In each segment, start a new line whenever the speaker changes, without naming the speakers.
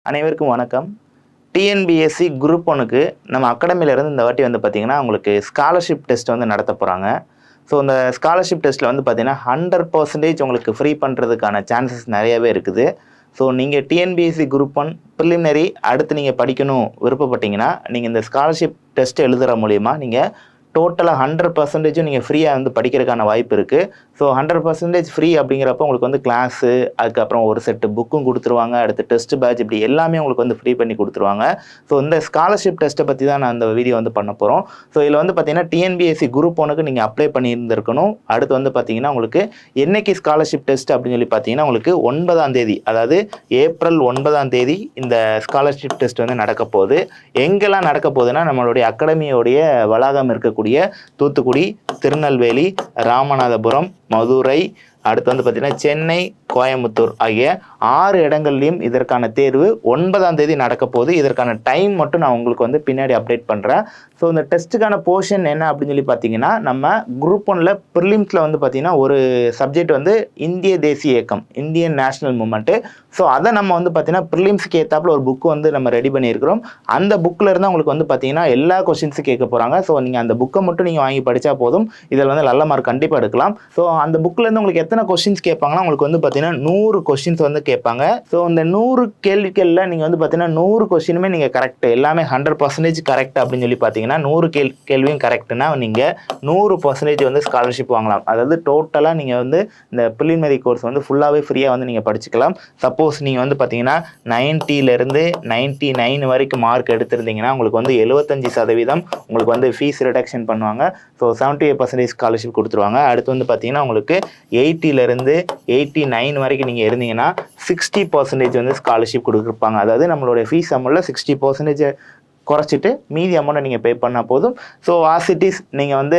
அனைவருக்கும் வணக்கம். TNPSC group 1க்கு நம்ம அகாடமியிலேருந்து இந்த வாட்டி வந்து பார்த்தீங்கன்னா, உங்களுக்கு ஸ்காலர்ஷிப் டெஸ்ட் வந்து நடத்த போகிறாங்க. ஸோ இந்த ஸ்காலர்ஷிப் டெஸ்ட்டில் வந்து பார்த்தீங்கன்னா 100% உங்களுக்கு ஃப்ரீ பண்ணுறதுக்கான சான்சஸ் நிறையவே இருக்குது. ஸோ நீங்கள் டிஎன்பிஎஸ்சி குரூப் 1 ப்ரிலிமினரி அடுத்து நீங்கள் படிக்கணும் விருப்பப்பட்டீங்கன்னா, நீங்கள் இந்த ஸ்காலர்ஷிப் டெஸ்ட் எழுதுகிற மூலிமா நீங்கள் டோட்டலாக 100% நீங்கள் ஃப்ரீயாக வந்து படிக்கிறதுக்கான வாய்ப்பு இருக்குது. ஸோ 100% ஃப்ரீ அப்படிங்கிறப்ப உங்களுக்கு வந்து கிளாஸு, அதுக்கப்புறம் ஒரு செட்டு புக்கும் கொடுத்துருவாங்க. அடுத்து டெஸ்ட் பேட்ச் இப்படி எல்லாமே உங்களுக்கு வந்து ஃப்ரீ பண்ணி கொடுத்துருவாங்க. ஸோ இந்த ஸ்காலர்ஷிப் டெஸ்ட்டை பற்றி தான் நான் அந்த வீடியோ வந்து பண்ண போகிறோம். ஸோ இதில் வந்து பார்த்தீங்கன்னா டிஎன்பிஎஸ்சி குரூப் 1க்கு நீங்கள் அப்ளை பண்ணியிருந்திருக்கணும். அடுத்து வந்து பார்த்தீங்கன்னா உங்களுக்கு என்னைக்கு ஸ்காலர்ஷிப் டெஸ்ட் அப்படின்னு சொல்லி பார்த்தீங்கன்னா உங்களுக்கு 9ஆம் தேதி, அதாவது ஏப்ரல் 9ஆம் தேதி இந்த ஸ்காலர்ஷிப் டெஸ்ட் வந்து நடக்க போகுது. எங்கெல்லாம் நடக்க போகுதுன்னா நம்மளுடைய அகாடமியோடைய வளாகம் இருக்கக்கூடிய தூத்துக்குடி, திருநெல்வேலி, ராமநாதபுரம், மதுரை, அடுத்து வந்து பார்த்தீங்கன்னா சென்னை, கோயம்புத்தூர் ஆகிய 6 இடங்கள்லையும் இதற்கான தேர்வு 9ஆம் தேதி நடக்க போகுது. இதற்கான டைம் மட்டும் நான் உங்களுக்கு வந்து பின்னாடி அப்டேட் பண்ணுறேன். ஸோ இந்த டெஸ்ட்டுக்கான போர்ஷன் என்ன அப்படின்னு சொல்லி பார்த்தீங்கன்னா, நம்ம குரூப் 1ல் ப்ரிலிம்ஸில் வந்து பார்த்தீங்கன்னா ஒரு சப்ஜெக்ட் வந்து இந்திய தேசிய இயக்கம், இந்தியன் நேஷனல் மூமெண்ட்டு. ஸோ அதை நம்ம வந்து பார்த்தீங்கன்னா ப்ரிலிம்ஸுக்கு ஏற்றாப்புல ஒரு புக்கு வந்து நம்ம ரெடி பண்ணியிருக்கிறோம். அந்த புக்கில் இருந்து உங்களுக்கு வந்து பார்த்தீங்கன்னா எல்லா கொஸ்டின்ஸும் கேட்க போகிறாங்க. ஸோ நீங்கள் அந்த புக்கை மட்டும் நீங்கள் வாங்கி படித்தா போதும், இதில் வந்து நல்ல மார்க் கண்டிப்பாக எடுக்கலாம். ஸோ அந்த புக்கிலேருந்து உங்களுக்கு எத்தனை கொஸ்டின்ஸ் கேட்பாங்கன்னா, உங்களுக்கு வந்து பார்த்தீங்கன்னா 100 கொஸ்டின்ஸ் வந்து கேட்பாங்க. ஸோ இந்த 100 கேள்விகளில் நீங்கள் வந்து பார்த்தீங்கன்னா 100 கொஸ்டினுமே நீங்கள் கரெக்ட், எல்லாமே 100% கரெக்ட் அப்படின்னு சொல்லி பார்த்தீங்கன்னா 100 கேள்வியும் கரெக்ட்னா நீங்கள் 100% வந்து ஸ்காலர்ஷிப் வாங்கலாம். அதாவது டோட்டலாக நீங்கள் வந்து இந்த ப்ரிலிமினரி கோர்ஸ் வந்து ஃபுல்லாகவே ஃப்ரீயாக வந்து நீங்கள் படிச்சுக்கலாம். சப்போஸ் நீங்கள் வந்து பார்த்தீங்கன்னா 90லேருந்து 99 வரைக்கும் மார்க் எடுத்திருந்தீங்கன்னா உங்களுக்கு வந்து 75% உங்களுக்கு வந்து ஃபீஸ் ரிடக்ஷன் பண்ணுவாங்க. ஸோ 78% ஸ்காலர்ஷிப் கொடுத்துருவாங்க. அடுத்து வந்து பார்த்தீங்கன்னா உங்களுக்கு 80லேருந்து 89 வரைக்கும் நீங்கள் இருந்தீங்கன்னா 60% வந்து ஸ்காலர்ஷிப் கொடுத்துருப்பாங்க. அதாவது நம்மளுடைய ஃபீஸ் அமௌண்ட்டில் 60% குறைச்சிட்டு மீதி அமௌண்ட்டை நீங்கள் பே பண்ணால் போதும். ஸோ ஆஸ் இட் இஸ் நீங்கள் வந்து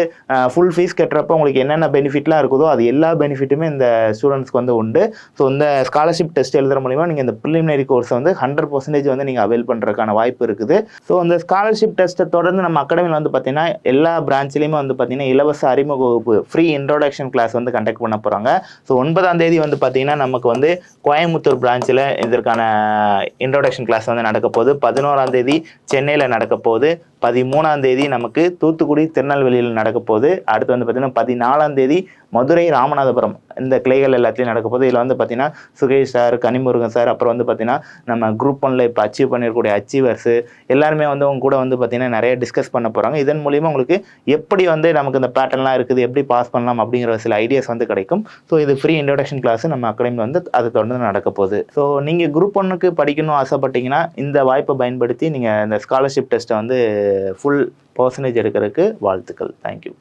ஃபுல் ஃபீஸ் கட்டுறப்போ உங்களுக்கு என்னென்ன பெனிஃபிட்லாம் இருக்குதோ அது எல்லா பெனிஃபிட்டுமே இந்த ஸ்டூடெண்ட்ஸ்க்கு வந்து உண்டு. ஸோ இந்த ஸ்காலர்ஷிப் டெஸ்ட் எழுதுகிற மூலிமா நீங்கள் இந்த ப்ரிலிமினரி கோர்ஸை வந்து 100% வந்து நீங்கள் அவைல் பண்ணுறதுக்கான வாய்ப்பு இருக்குது. ஸோ இந்த ஸ்காலர்ஷிப் டெஸ்ட்டை தொடர்ந்து நம்ம அகாடமியில் வந்து பார்த்தீங்கன்னா எல்லா பிரான்ச்லேயுமே வந்து பார்த்தீங்கன்னா இலவச அறிமுக வகுப்பு, ஃப்ரீ இன்ட்ரோடக்ஷன் கிளாஸ் வந்து கண்டக்ட் பண்ண போகிறாங்க. ஸோ 9ஆம் தேதி வந்து பார்த்தீங்கன்னா நமக்கு வந்து கோயம்புத்தூர் பிரான்ச்சில் இதற்கான இன்ட்ரோடக்ஷன் கிளாஸ் வந்து நடக்க போகுது. 11ஆம் தேதி சென்னையில் நடக்க போகுது. 13ஆம் தேதி நமக்கு தூத்துக்குடி, திருநெல்வேலியில் நடக்க போகுது. அடுத்து வந்து பார்த்தீங்கன்னா 14ஆம் தேதி மதுரை, ராமநாதபுரம் இந்த கிளைகள் எல்லாத்தையும் நடக்க போகுது. இதில் வந்து பார்த்தீங்கன்னா சுகேஷ் சார், கனிமுருகன் சார், அப்புறம் வந்து பார்த்தீங்கன்னா நம்ம குரூப் 1ல் இப்போ அச்சீவ் பண்ணியிருக்கக்கூடிய அச்சீவர்ஸு எல்லாருமே வந்து அவங்க கூட வந்து பார்த்தீங்கன்னா நிறைய டிஸ்கஸ் பண்ண போகிறாங்க. இதன் மூலிமா உங்களுக்கு எப்படி வந்து நமக்கு இந்த பேட்டர்ன்லாம் இருக்குது, எப்படி பாஸ் பண்ணலாம் அப்படிங்கிற சில ஐடியாஸ் வந்து கிடைக்கும். ஸோ இது ஃப்ரீ இன்ட்ரோடக்ஷன் கிளாஸ் நம்ம அகாடமியில் வந்து அதை தொடர்ந்து நடக்க போகுது. ஸோ நீங்கள் குரூப் 1க்கு படிக்கணும் ஆசைப்பட்டீங்கன்னா இந்த வாய்ப்பை பயன்படுத்தி நீங்கள் இந்த ஸ்காலர்ஷிப் டெஸ்ட்டை வந்து ஃபுல் பர்சன்டேஜ் எடுக்கிறதுக்கு வாழ்த்துக்கள். தேங்க்யூ.